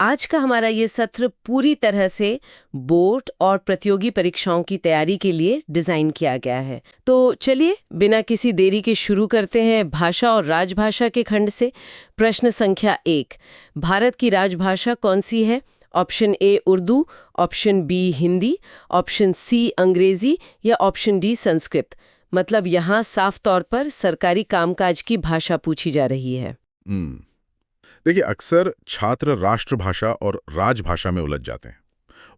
आज का हमारा ये सत्र पूरी तरह से बोर्ड और प्रतियोगी परीक्षाओं की तैयारी के लिए डिजाइन किया गया है। तो चलिए बिना किसी देरी के शुरू करते हैं भाषा और राजभाषा के खंड से। प्रश्न संख्या 1, भारत की राजभाषा कौन सी है? Option A Urdu, option B Hindi, option C Angrezi या ऑप्शन डी संस्कृत। मतलब यहाँ साफ तौर पर सरकारी कामकाज की भाषा पूछी जा रही है। देखिए, अक्सर छात्र राष्ट्रभाषा और राजभाषा में उलझ जाते हैं।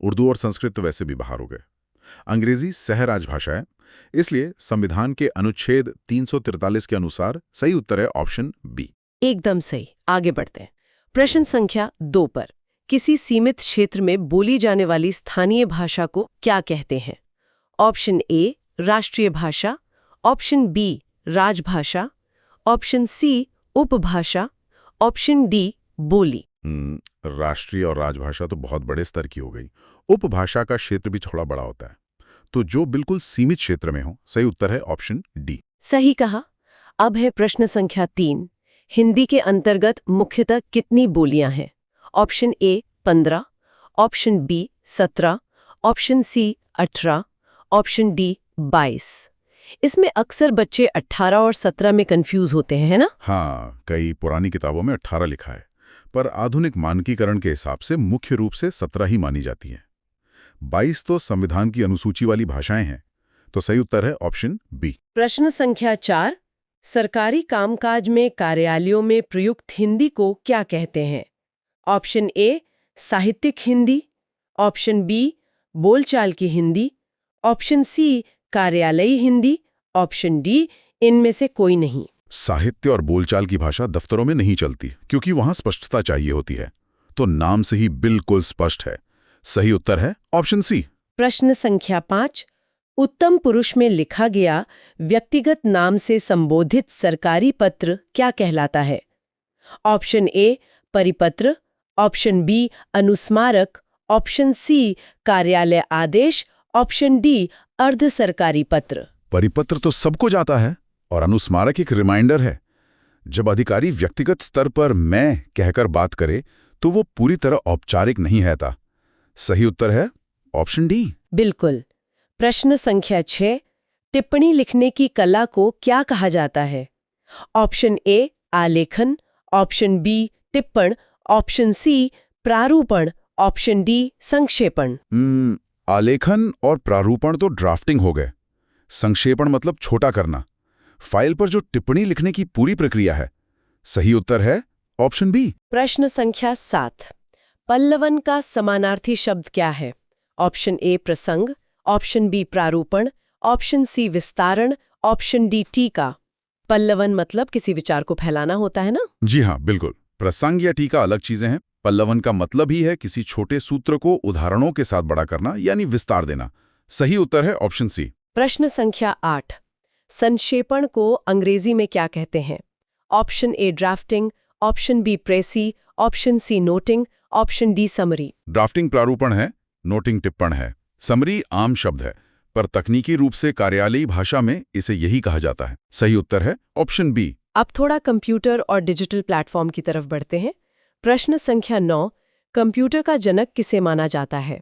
उर्दू और संस्कृत तो वैसे भी बाहर हो गए। अंग्रेजी सह राजभाषा है, इसलिए संविधान के अनुच्छेद 343 के अनुसार सही उत्तर है ऑप्शन बी। एकदम सही। आगे बढ़ते हैं। प्रश्न संख्या 2 पर किसी सीमित क्षेत्र में बोली जाने वाली स्थानीय भाषा को क्या कहते हैं? ऑप्शन ए राष्ट्रीय भाषा, ऑप्शन बी राजभाषा, ऑप्शन सी उपभाषा, ऑप्शन डी बोली। राष्ट्रीय और राजभाषा तो बहुत बड़े स्तर की हो गई। उपभाषा का क्षेत्र भी थोड़ा बड़ा होता है, तो जो बिल्कुल सीमित क्षेत्र में हो, सही उत्तर है ऑप्शन डी। सही कहा। अब है प्रश्न संख्या 3। हिंदी के अंतर्गत मुख्यतः कितनी बोलियां हैं? Option A 15, option B 17, option C 18, option D 22। इसमें अक्सर बच्चे 18 और 17 में कंफ्यूज होते हैं, है ना? हाँ, कई पुरानी किताबों में 18 लिखा है, पर आधुनिक मानकीकरण के हिसाब से मुख्य रूप से 17 ही मानी जाती हैं। 22 तो संविधान की अनुसूची वाली भाषाएं हैं, तो सही उत्तर है ऑप्शन बी। प्रश्न संख्या 4, सरकारी कामकाज में कार्यालयों में प्रयुक्त हिंदी को क्या कहते हैं? ऑप्शन ए साहित्यिक हिंदी, ऑप्शन बी बोलचाल की हिंदी, ऑप्शन सी कार्यालयी हिंदी, ऑप्शन डी इनमें से कोई नहीं। साहित्य और बोलचाल की भाषा दफ्तरों में नहीं चलती, क्योंकि वहां स्पष्टता चाहिए होती है, तो नाम से ही बिल्कुल स्पष्ट है। सही उत्तर है ऑप्शन सी। प्रश्न संख्या 5, उत्तम पुरुष में लिखा गया व्यक्तिगत नाम से संबोधित सरकारी पत्र क्या कहलाता है? ऑप्शन ए परिपत्र, ऑप्शन बी अनुस्मारक, ऑप्शन सी कार्यालय आदेश, ऑप्शन डी अर्ध सरकारी पत्र। परिपत्र तो सबको जाता है और अनुस्मारक एक रिमाइंडर है। जब अधिकारी व्यक्तिगत स्तर पर मैं कहकर बात करे तो वो पूरी तरह औपचारिक नहीं रहता। सही उत्तर है ऑप्शन डी। बिल्कुल। प्रश्न संख्या 6, टिप्पणी लिखने की कला को क्या कहा जाता है? ऑप्शन ए आलेखन, ऑप्शन बी टिप्पण, ऑप्शन सी प्रारूपण, ऑप्शन डी संक्षेपण। आलेखन और प्रारूपण तो ड्राफ्टिंग हो गए। संक्षेपण मतलब छोटा करना। फाइल पर जो टिप्पणी लिखने की पूरी प्रक्रिया है। सही उत्तर है ऑप्शन बी। प्रश्न संख्या 7, पल्लवन का समानार्थी शब्द क्या है? ऑप्शन ए प्रसंग, ऑप्शन बी प्रारूपण, ऑप्शन सी विस्तारण, ऑप्शन डी टीका। पल्लवन मतलब किसी विचार को फैलाना होता है ना? जी हाँ, बिल्कुल। प्रसंग या टीका अलग चीजें हैं। पल्लवन का मतलब ही है किसी छोटे सूत्र को उदाहरणों के साथ बड़ा करना, यानी विस्तार देना। सही उत्तर है ऑप्शन सी। प्रश्न संख्या 8, संक्षेपण को अंग्रेजी में क्या कहते हैं? Option A drafting, option B precis, option C noting, option D summary. Drafting प्रारूपण है, नोटिंग टिप्पण है। समरी आम शब्द है, पर तकनीकी रूप से कार्यालयी भाषा में इसे यही कहा जाता है। सही उत्तर है ऑप्शन बी। अब थोड़ा कंप्यूटर और डिजिटल प्लेटफॉर्म की तरफ बढ़ते हैं। प्रश्न संख्या 9, कंप्यूटर का जनक किसे माना जाता है?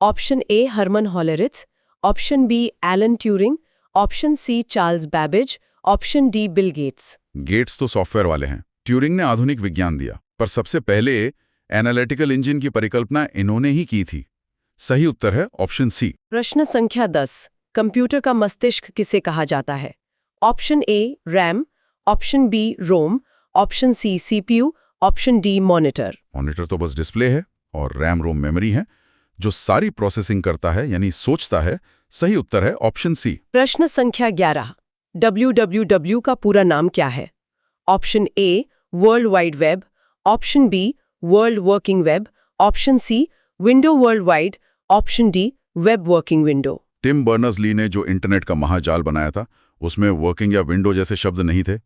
Option A Herman Hollerith, option B Alan Turing, option C Charles Babbage, option D Bill Gates. Gates तो सॉफ्टवेयर वाले हैं। ट्यूरिंग ने आधुनिक विज्ञान दिया, पर सबसे पहले एनालिटिकल इंजन की परिकल्पना इन्होंने ही की थी। सही उत्तर है ऑप्शन सी। प्रश्न संख्या 10, कंप्यूटर का मस्तिष्क किसे कहा जाता है? Option A RAM, option B ROM, option C CPU, option D monitor. Monitor तो बस डिस्प्ले है और रैम रोम मेमोरी है जो सारी प्रोसेसिंग करता है, यानी सोचता है। सही उत्तर है ऑप्शन सी। प्रश्न संख्या 11, www का पूरा नाम क्या है? Option A world wide web, option B world working web, option C window world wide, option D web working window. Tim Berners Lee ने जो इंटरनेट का महाजाल बनाया था, उसमें वर्किंग या विंडो जैसे शब्द नहीं थे।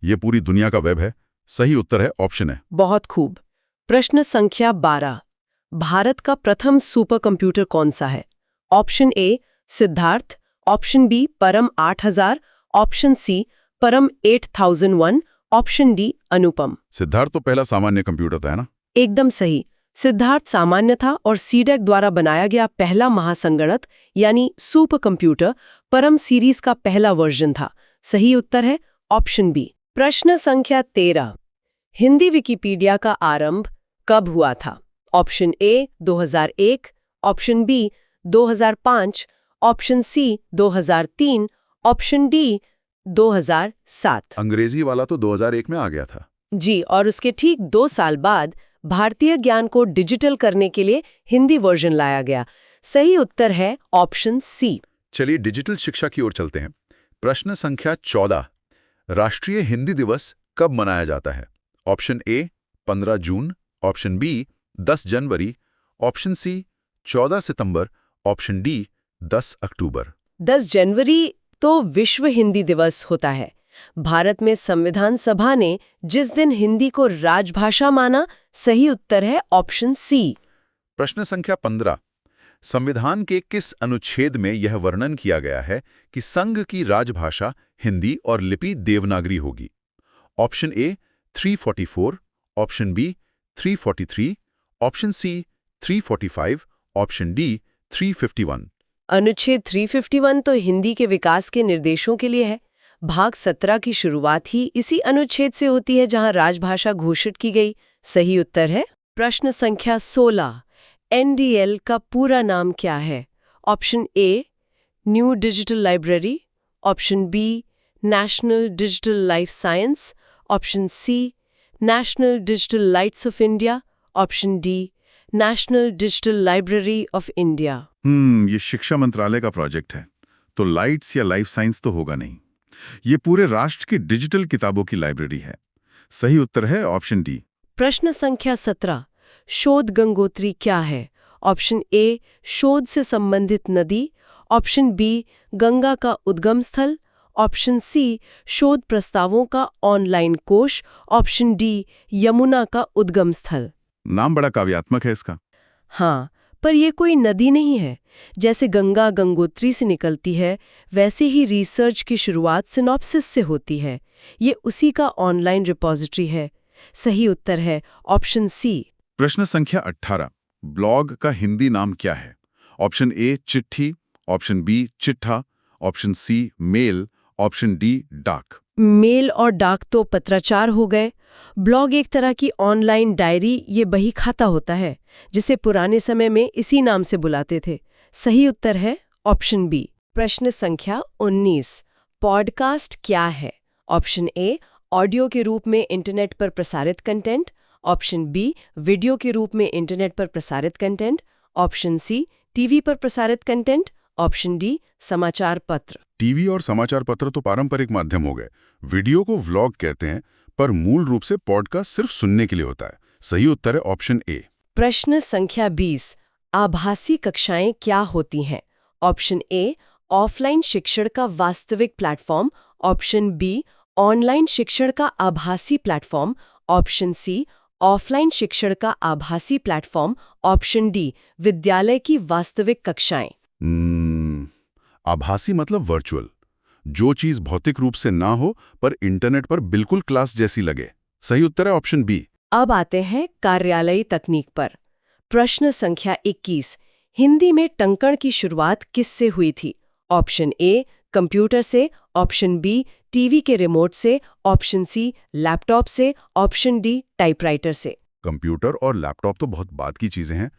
ये पूरी दुनिया का वेब है। सही उत्तर है ऑप्शन है। बहुत खूब। प्रश्न संख्या 12, भारत का प्रथम सुपर कंप्यूटर कौन सा है? Option A Siddharth, option B Param 8000, option C परम 8001, ऑप्शन डी अनुपम। सिद्धार्थ तो पहला सामान्य कंप्यूटर था, है ना? एकदम सही। सिद्धार्थ सामान्य था और सीडेक द्वारा बनाया गया पहला महासंगणक यानी सुपर कंप्यूटर परम सीरीज का पहला वर्जन था। सही उत्तर है ऑप्शन बी। प्रश्न संख्या 13। हिंदी विकिपीडिया का आरंभ कब हुआ था? Option A 2001, option B 2005, option C 2003, option D 2007। Angrezi वाला तो 2001 में आ गया था। जी, और उसके ठीक 2 साल बाद भारतीय ज्ञान को डिजिटल करने के लिए हिंदी वर्जन लाया गया। सही उत्तर है ऑप्शन सी। चलिए डिजिटल शिक्षा की ओर चलते हैं। प्रश्न संख्या 14। राष्ट्रीय हिंदी दिवस कब मनाया जाता है? ऑप्शन ए 15 जून, ऑप्शन बी 10 जनवरी, ऑप्शन सी 14 सितंबर, ऑप्शन डी 10 अक्टूबर। 10 जनवरी तो विश्व हिंदी दिवस होता है। भारत में संविधान सभा ने जिस दिन हिंदी को राजभाषा माना, सही उत्तर है ऑप्शन सी। प्रश्न संख्या 15। संविधान के किस अनुच्छेद में यह वर्णन किया गया है कि संघ की राजभाषा हिंदी और लिपि देवनागरी होगी? Option A 344, option B 343, option C 345, option D 351। अनुच्छेद 351 तो हिंदी के विकास के निर्देशों के लिए है। भाग 17 की शुरुआत ही इसी अनुच्छेद से होती है जहां राजभाषा घोषित की गई। सही उत्तर है प्रश्न संख्या 16। एनडीएल का पूरा नाम क्या है? Option A new digital library, option B national digital life science, option C national digital lights of India, option D national digital library of India. ये शिक्षा मंत्रालय का प्रोजेक्ट है, तो लाइट्स या लाइफ साइंस तो होगा नहीं। ये पूरे राष्ट्र की डिजिटल किताबों की लाइब्रेरी है। सही उत्तर है ऑप्शन डी। प्रश्न संख्या 17। शोध गंगोत्री क्या है? ऑप्शन ए शोध से संबंधित नदी, ऑप्शन बी गंगा का उद्गम स्थल, ऑप्शन सी शोध प्रस्तावों का ऑनलाइन कोश, ऑप्शन डी यमुना का उद्गम स्थल। नाम बड़ा काव्यात्मक है इसका। हाँ, पर यह कोई नदी नहीं है। जैसे गंगा गंगोत्री से निकलती है, वैसे ही रिसर्च की शुरुआत सिनॉप्सिस से होती है। ये उसी का ऑनलाइन रिपॉजिटरी है। सही उत्तर है ऑप्शन सी। प्रश्न संख्या 18। ब्लॉग का हिंदी नाम क्या है? ऑप्शन ए चिट्ठी, ऑप्शन बी चिट्ठा, option C mail, option D डाक। मेल और डाक तो पत्राचार हो गए। ब्लॉग एक तरह की ऑनलाइन डायरी, ये बही खाता होता है जिसे पुराने समय में इसी नाम से बुलाते थे। सही उत्तर है ऑप्शन बी। प्रश्न संख्या 19। पॉडकास्ट क्या है? ऑप्शन ए ऑडियो के रूप में इंटरनेट पर प्रसारित कंटेंट, ऑप्शन बी वीडियो के रूप में इंटरनेट पर प्रसारित कंटेंट, ऑप्शन सी टीवी पर प्रसारित कंटेंट, ऑप्शन डी समाचार पत्र। टीवी और समाचार पत्र तो पारंपरिक माध्यम हो गए। वीडियो को व्लॉग कहते हैं, पर मूल रूप से पॉडकास्ट सिर्फ सुनने के लिए होता है। सही उत्तर है ऑप्शन ए। प्रश्न संख्या 20। आभासी कक्षाएं क्या होती हैं? ऑप्शन ए ऑफलाइन शिक्षण का वास्तविक प्लेटफॉर्म, ऑप्शन बी ऑनलाइन शिक्षण का आभासी प्लेटफॉर्म, ऑप्शन सी ऑफलाइन शिक्षण का आभासी प्लेटफॉर्म, ऑप्शन डी विद्यालय की वास्तविक कक्षाएं। आभासी मतलब वर्चुअल, जो चीज भौतिक रूप से ना हो पर इंटरनेट पर बिल्कुल क्लास जैसी लगे। सही उत्तर है ऑप्शन बी। अब आते हैं कार्यालयी तकनीक पर। प्रश्न संख्या 21। हिंदी में टंकण की शुरुआत किससे हुई थी? ऑप्शन ए कंप्यूटर से, ऑप्शन बी टीवी के रिमोट से, ऑप्शन सी लैपटॉप से, ऑप्शन डी टाइपराइटर से। कंप्यूटर और लैपटॉप तो बहुत बाद की चीजें हैं।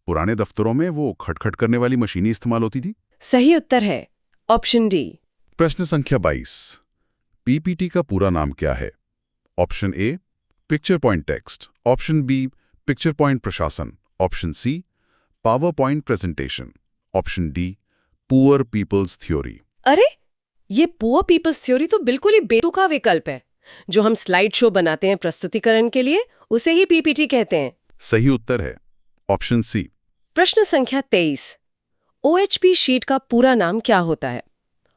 पुराने दफ्तरों में वो खटखट करने वाली मशीनें इस्तेमाल होती थी। सही उत्तर है ऑप्शन डी। प्रश्न संख्या 22। पीपीटी का पूरा नाम क्या है? Option A picture point text, option B picture point प्रशासन, option C power point presentation, option D poor peoples theory. अरे, ये पुअर पीपल्स थ्योरी तो बिल्कुल ही बेतुका विकल्प है। जो हम स्लाइड शो बनाते हैं प्रस्तुतिकरण के लिए, उसे ही पीपीटी कहते हैं। सही उत्तर है ऑप्शन सी। प्रश्न संख्या 23। ओएचपी शीट का पूरा नाम क्या होता है?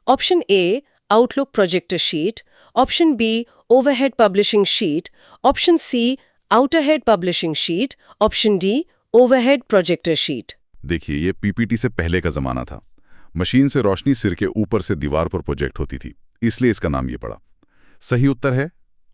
Option A outlook projector sheet, option B overhead publishing sheet, option C outerhead publishing sheet, option D overhead projector sheet. देखिए, ये पीपीटी से पहले का जमाना था। मशीन से रोशनी सिर के ऊपर से दीवार पर प्रोजेक्ट होती थी, इसलिए इसका नाम ये पड़ा। सही उत्तर है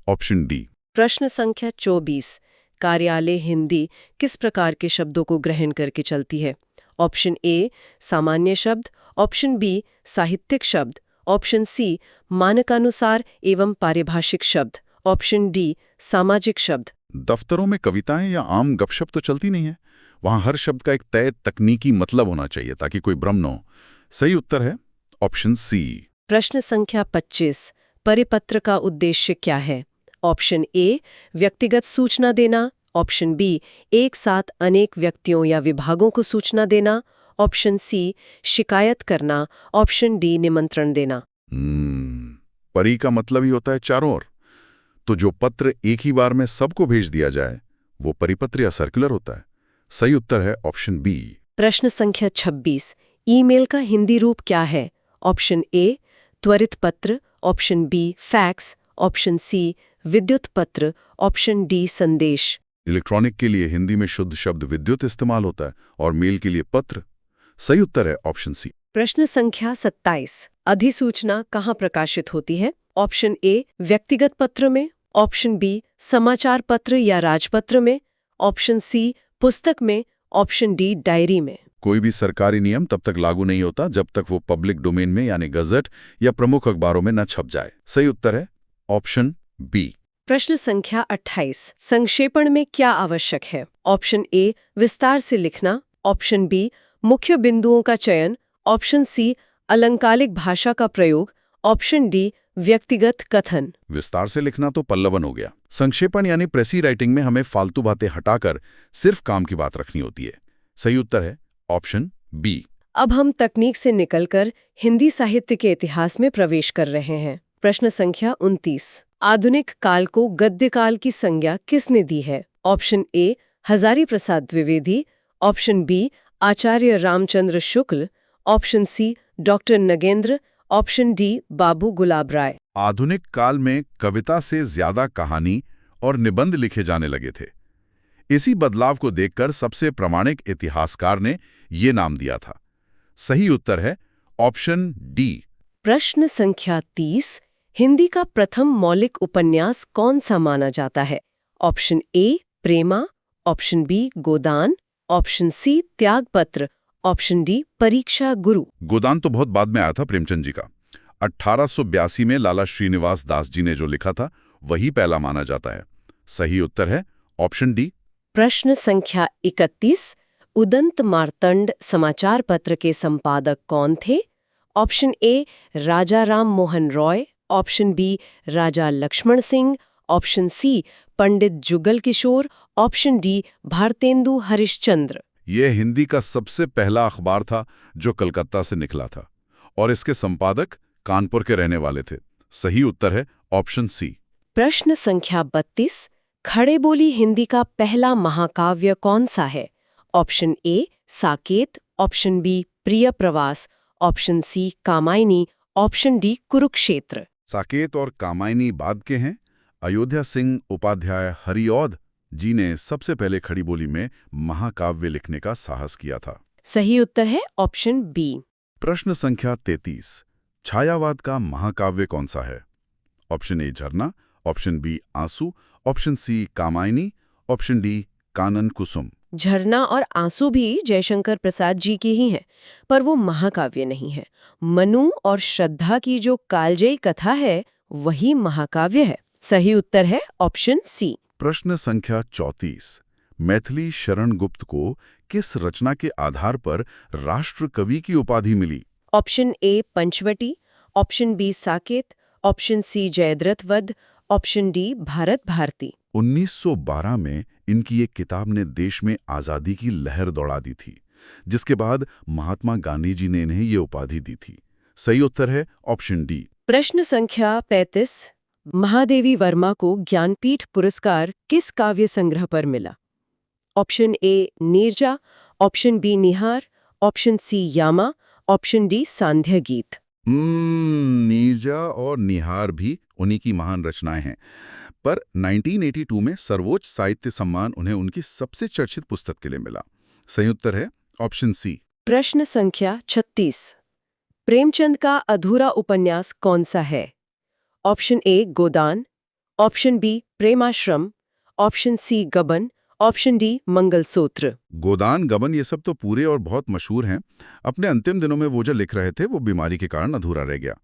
ऑप्शन डी। प्रश्न संख्या 24। कार्यालय हिंदी किस प्रकार के शब्दों को ग्रहण करके चलती है? ऑप्शन ए सामान्य शब्द, ऑप्शन बी साहित्यिक शब्द, ऑप्शन सी मानकानुसार एवं पारिभाषिक शब्द, ऑप्शन डी सामाजिक शब्द। दफ्तरों में कविताएं या आम गपशप तो चलती नहीं है। वहां हर शब्द का एक तय तकनीकी मतलब होना चाहिए ताकि कोई भ्रम न हो। सही उत्तर है ऑप्शन सी। प्रश्न संख्या 25। परिपत्र का उद्देश्य क्या है? ऑप्शन ए व्यक्तिगत सूचना देना, ऑप्शन बी एक साथ अनेक व्यक्तियों या विभागों को सूचना देना, ऑप्शन सी शिकायत करना, ऑप्शन डी निमंत्रण देना। परी का मतलब ही होता है चारों ओर। तो जो पत्र एक ही बार में सबको भेज दिया जाए वो परिपत्र या सर्कुलर होता है। सही उत्तर है ऑप्शन बी। प्रश्न संख्या 26। ईमेल का हिंदी रूप क्या है? ऑप्शन ए त्वरित पत्र, option B fax, option C विद्युत पत्र, ऑप्शन डी संदेश। इलेक्ट्रॉनिक के लिए हिंदी में शुद्ध शब्द विद्युत इस्तेमाल होता है और मेल के लिए पत्र। सही उत्तर है ऑप्शन सी। प्रश्न संख्या 27। अधिसूचना कहाँ प्रकाशित होती है? ऑप्शन ए व्यक्तिगत पत्र में, ऑप्शन बी समाचार पत्र या राजपत्र में, ऑप्शन सी पुस्तक में, ऑप्शन डी डायरी में। कोई भी सरकारी नियम तब तक लागू नहीं होता जब तक वो पब्लिक डोमेन में यानी गजट या प्रमुख अखबारों में न छप जाए। सही उत्तर है ऑप्शन बी। प्रश्न संख्या 28। संक्षेपण में क्या आवश्यक है? ऑप्शन ए विस्तार से लिखना, ऑप्शन बी मुख्य बिंदुओं का चयन, ऑप्शन सी अलंकारिक भाषा का प्रयोग, ऑप्शन डी व्यक्तिगत कथन। विस्तार से लिखना तो पल्लवन हो गया। संक्षेपण यानी प्रेसी राइटिंग में हमें फालतू बातें हटाकर सिर्फ काम की बात रखनी होती है। सही उत्तर है ऑप्शन बी। अब हम तकनीक से निकलकर हिंदी साहित्य के इतिहास में प्रवेश कर रहे हैं। प्रश्न संख्या 29। आधुनिक काल को गद्य काल की संज्ञा किसने दी है? Option A Hazari Prasad Dwivedi, option B Acharya Ramchandra Shukla, option C doctor Nagendra, option D Babu Gulab Rai. आधुनिक काल में कविता से ज्यादा कहानी और निबंध लिखे जाने लगे थे। इसी बदलाव को देखकर सबसे प्रामाणिक इतिहासकार ने ये नाम दिया था। सही उत्तर है ऑप्शन डी। प्रश्न संख्या 30। हिंदी का प्रथम मौलिक उपन्यास कौन सा माना जाता है? Option A Prema, option B Godan, option C Tyagpatra, option D परीक्षा गुरु। गोदान तो बहुत बाद में आया था प्रेमचंद जी का। 1882 में लाला श्रीनिवास दास जी ने जो लिखा था वही पहला माना जाता है। सही उत्तर है ऑप्शन डी। प्रश्न संख्या 31। उदंत मार्तंड समाचार पत्र के संपादक कौन थे? Option A Raja Ram Mohan Roy, option B Raja Lakshman Singh, option C Pandit Jugal Kishore, option D Bharatendu Harishchandra. यह हिंदी का सबसे पहला अखबार था जो कलकत्ता से निकला था और इसके संपादक कानपुर के रहने वाले थे। सही उत्तर है ऑप्शन सी। प्रश्न संख्या 32। खड़े बोली हिंदी का पहला महाकाव्य कौन सा है? Option A Saket, option B Priya Pravas, option C Kamayani, option D Kurukshetra. Saket और कामायनी बाद के हैं। अयोध्या सिंह उपाध्याय हरिऔध जी ने सबसे पहले खड़ी बोली में महाकाव्य लिखने का साहस किया था। सही उत्तर है ऑप्शन बी। प्रश्न संख्या 33। छायावाद का महाकाव्य कौन सा है? Option A Jharna, option B Aansu, option C Kamayani, option D Kanan Kusum. Jharna और आंसू भी जयशंकर प्रसाद जी की ही हैं, पर वो महाकाव्य नहीं है। मनु और श्रद्धा की जो कालजयी कथा है वही महाकाव्य है। सही उत्तर है ऑप्शन सी। प्रश्न संख्या 34। मैथिली शरण गुप्त को किस रचना के आधार पर राष्ट्र कवि की उपाधि मिली? Option A Panchavati, option B Saket, option C Jayadrath Vadh, option D Bharat Bharti. 1912 में इनकी एक किताब ने देश में आज़ादी की लहर दौड़ा दी थी, जिसके बाद महात्मा गांधी जी ने इन्हें ये उपाधि दी थी। सही उत्तर है ऑप्शन डी। प्रश्न संख्या 35। महादेवी वर्मा को ज्ञानपीठ पुरस्कार किस काव्य संग्रह पर मिला? Option A Neerja, option B Nihar, option C Yama, option D Sandhya Geet. Neerja और निहार भी उन्हीं की महान रचनाएं हैं, पर 1982 में सर्वोच्च साहित्य सम्मान उन्हें उनकी सबसे चर्चित पुस्तक के लिए मिला। सही उत्तर है ऑप्शन सी। प्रश्न संख्या 36। प्रेमचंद का अधूरा उपन्यास कौन सा है? Option A Godan, option B Premashram, option C Gaban, option D mangalsutra. गोदान, गबन ये सब तो पूरे और बहुत मशहूर हैं। अपने अंतिम दिनों में वो जो लिख रहे थे वो बीमारी के कारण अधूरा रह गया।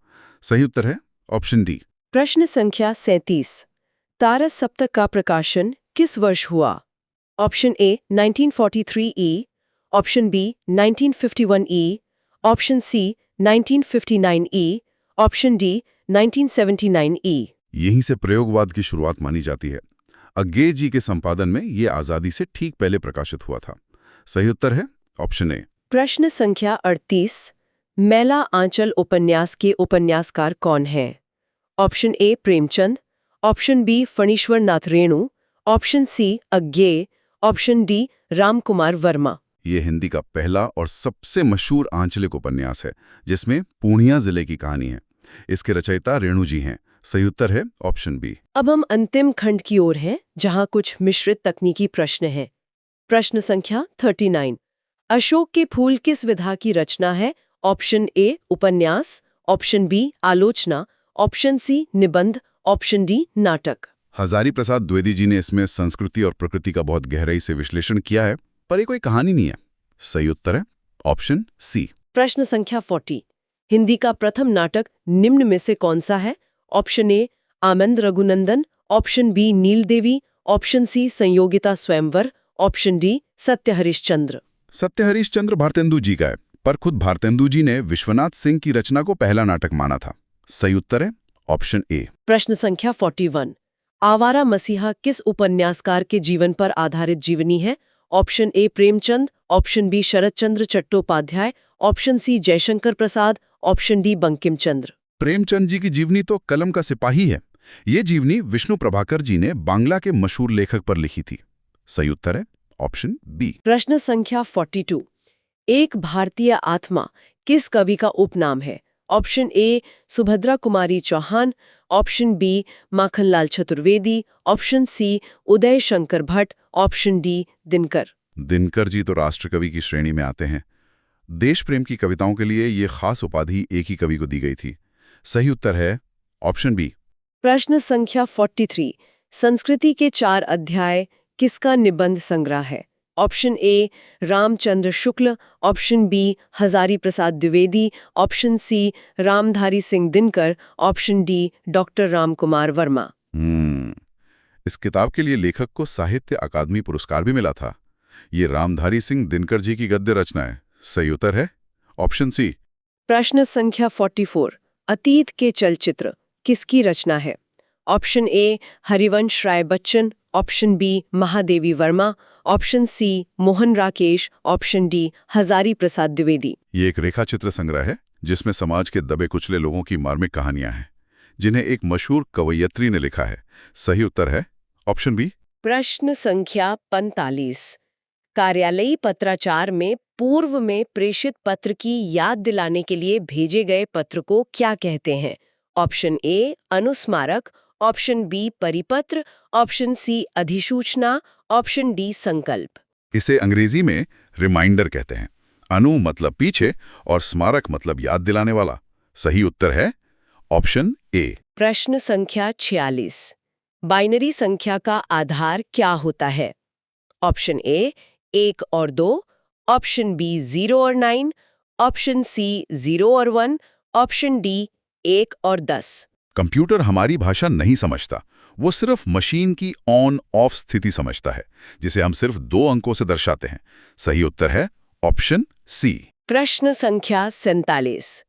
सही उत्तर है ऑप्शन डी। प्रश्न संख्या 37। तारस सप्तक का प्रकाशन किस वर्ष हुआ? ऑप्शन ए 1943 ई, ऑप्शन बी 1951 ई, ऑप्शन सी 1959 ई, ऑप्शन डी 1979 ई। यहीं से प्रयोगवाद की शुरुआत मानी जाती है। अज्ञे जी के संपादन में ये आजादी से ठीक पहले प्रकाशित हुआ था। सही उत्तर है ऑप्शन ए। प्रश्न संख्या 38। मैला आंचल उपन्यास के उपन्यासकार कौन हैं? Option A Premchand, option B Phanishwar Nath Renu, option C Agyeya, option D Ramkumar Verma. ये हिंदी का पहला और सबसे मशहूर आंचलिक उपन्यास है जिसमें पूर्णिया जिले की कहानी है। इसके रचयिता रेणु जी हैं। सही उत्तर है ऑप्शन बी। अब हम अंतिम खंड की ओर हैं, जहां कुछ मिश्रित तकनीकी प्रश्न हैं। प्रश्न संख्या 39। अशोक के फूल किस विधा की रचना है? ऑप्शन ए उपन्यास, ऑप्शन बी आलोचना, ऑप्शन सी निबंध, ऑप्शन डी नाटक। हजारी प्रसाद द्विवेदी जी ने इसमें संस्कृति और प्रकृति का बहुत गहराई से विश्लेषण किया है, पर ये कोई कहानी नहीं है। सही उत्तर है ऑप्शन सी। प्रश्न संख्या 40। हिंदी का प्रथम नाटक निम्न में से कौन सा है? Option A Anand Raghunandan, option B Neeldevi, option C Sanyogita Swayamvar, option D सत्य हरिश्चंद्र। सत्य हरिश्चंद्र भारतेंदु जी का है, पर खुद भारतेंदु जी ने विश्वनाथ सिंह की रचना को पहला नाटक माना था। सही उत्तर है ऑप्शन ए। प्रश्न संख्या 41। आवारा मसीहा किस उपन्यासकार के जीवन पर आधारित जीवनी है? Option A Premchand, option B Sharat Chandra Chattopadhyay, option C Jaishankar Prasad, option D Bankim Chandra. Premchand ji की जीवनी तो कलम का सिपाही है। ये जीवनी विष्णु प्रभाकर जी ने बांग्ला के मशहूर लेखक पर लिखी थी। सही उत्तर है ऑप्शन बी। प्रश्न संख्या 42। एक भारतीय आत्मा किस कवि का उपनाम है? Option A Subhadra Kumari Chauhan, option B Makhanlal Chaturvedi, option C Uday Shankar Bhatt, option D Dinkar. Dinkar ji तो राष्ट्रकवि की श्रेणी में आते हैं। देश प्रेम की कविताओं के लिए ये खास उपाधि एक ही कवि को दी गई थी। सही उत्तर है ऑप्शन बी। प्रश्न संख्या 43। संस्कृति के 4 अध्याय किसका निबंध संग्रह है? Option A Ramchandra Shukla, option B Hazari Prasad Dwivedi, option C Ramdhari Singh Dinkar, option D doctor Ramkumar Verma. इस किताब के लिए लेखक को साहित्य अकादमी पुरस्कार भी मिला था। ये रामधारी सिंह दिनकर जी की गद्य रचना है। सही उत्तर है ऑप्शन सी। प्रश्न संख्या 44। अतीत के चलचित्र किसकी रचना है? Option A Harivansh Rai Bachchan, option B Mahadevi Verma, option C Mohan Rakesh, option D Hazari Prasad Dwivedi. ये एक रेखा चित्र संग्रह है जिसमें समाज के दबे कुचले लोगों की मार्मिक कहानियां हैं, जिन्हें एक मशहूर कवयित्री ने लिखा है। सही उत्तर है ऑप्शन बी। प्रश्न संख्या 45। कार्यालयी पत्राचार में पूर्व में प्रेषित पत्र की याद दिलाने के लिए भेजे गए पत्र को क्या कहते हैं? ऑप्शन ए अनुस्मारक, ऑप्शन बी परिपत्र, ऑप्शन सी अधिसूचना, ऑप्शन डी संकल्प। इसे अंग्रेजी में रिमाइंडर कहते हैं। अनु मतलब पीछे और स्मारक मतलब याद दिलाने वाला। सही उत्तर है ऑप्शन ए। प्रश्न संख्या 46। बाइनरी संख्या का आधार क्या होता है? ऑप्शन ए 1 और 2, ऑप्शन बी 0 और 9, ऑप्शन सी 0 और 1, ऑप्शन डी 1 और 10। कंप्यूटर हमारी भाषा नहीं समझता, वो सिर्फ मशीन की ऑन ऑफ स्थिति समझता है, जिसे हम सिर्फ 2 अंकों से दर्शाते हैं। सही उत्तर है ऑप्शन सी। प्रश्न संख्या 47।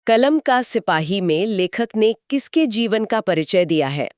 कलम का सिपाही में लेखक ने किसके जीवन का परिचय दिया है?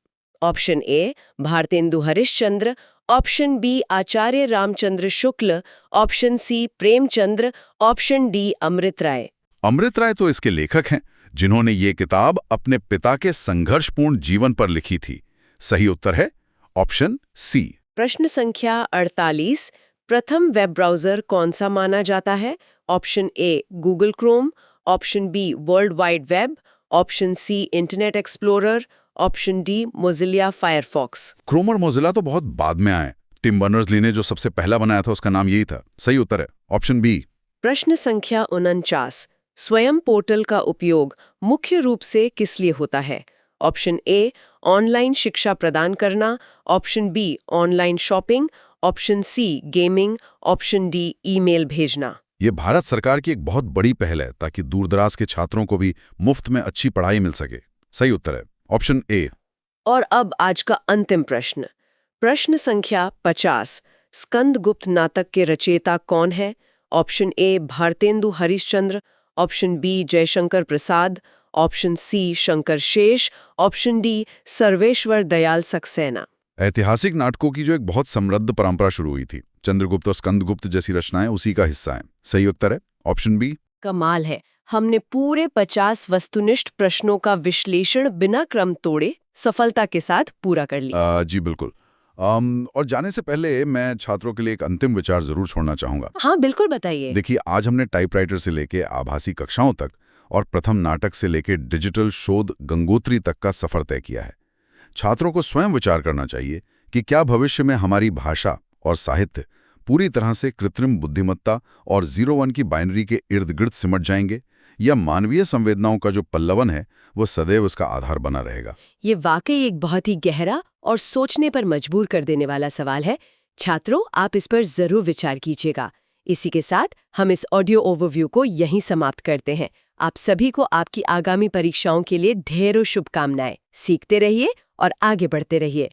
Option A Bharatendu Harishchandra, option B Acharya Ramchandra Shukla, option C Premchand, option D Amrit Rai. Amrit Rai तो इसके लेखक हैं, जिन्होंने ये किताब अपने पिता के संघर्षपूर्ण जीवन पर लिखी थी। सही उत्तर है ऑप्शन सी। प्रश्न संख्या 48। प्रथम वेब ब्राउज़र कौन सा माना जाता है? Option A Google Chrome, option B World wide web, option C Internet Explorer, option D Mozilla Firefox. Chrome और मोजिला तो बहुत बाद में आए। टिम बर्नर्स-ली ने जो सबसे पहला बनाया था उसका नाम यही था। सही उत्तर है ऑप्शन बी। प्रश्न संख्या 49। स्वयं पोर्टल का उपयोग मुख्य रूप से किस लिए होता है? ऑप्शन ए ऑनलाइन शिक्षा प्रदान करना, option B online shopping, option C gaming, option D email भेजना। ये भारत सरकार की एक बहुत बड़ी पहल है ताकि दूरदराज के छात्रों को भी मुफ्त में अच्छी पढ़ाई मिल सके। सही उत्तर है ऑप्शन ए। और अब आज का अंतिम प्रश्न, प्रश्न संख्या 50। स्कंदगुप्त नाटक के रचयिता कौन है? Option A Bharatendu Harishchandra, option B Jaishankar Prasad, option C Shankar Shesh, option D Sarveshwar Dayal Saxena. ऐतिहासिक नाटकों की जो एक बहुत समृद्ध परंपरा शुरू हुई थी, चंद्रगुप्त और स्कंदगुप्त जैसी रचनाएं उसी का हिस्सा हैं। सही उत्तर है ऑप्शन बी। कमाल है, हमने पूरे 50 वस्तुनिष्ठ प्रश्नों का विश्लेषण बिना क्रम तोड़े सफलता के साथ पूरा कर लिया। जी बिल्कुल। और जाने से पहले मैं छात्रों के लिए एक अंतिम विचार जरूर छोड़ना चाहूंगा। हाँ बिल्कुल, बताइए। देखिए, आज हमने टाइपराइटर से लेके आभासी कक्षाओं तक और प्रथम नाटक से लेके डिजिटल शोध गंगोत्री तक का सफर तय किया है। छात्रों को स्वयं विचार करना चाहिए कि क्या भविष्य में हमारी भाषा और साहित्य पूरी तरह से कृत्रिम बुद्धिमत्ता और 0-1 की बाइनरी के इर्द गिर्द सिमट जाएंगे, या मानवीय संवेदनाओं का जो पल्लवन है वो सदैव उसका आधार बना रहेगा। ये वाकई एक बहुत ही गहरा और सोचने पर मजबूर कर देने वाला सवाल है। छात्रों, आप इस पर जरूर विचार कीजिएगा। इसी के साथ हम इस ऑडियो ओवरव्यू को यहीं समाप्त करते हैं। आप सभी को आपकी आगामी परीक्षाओं के लिए ढेरों शुभकामनाएं। सीखते रहिए और आगे बढ़ते रहिए।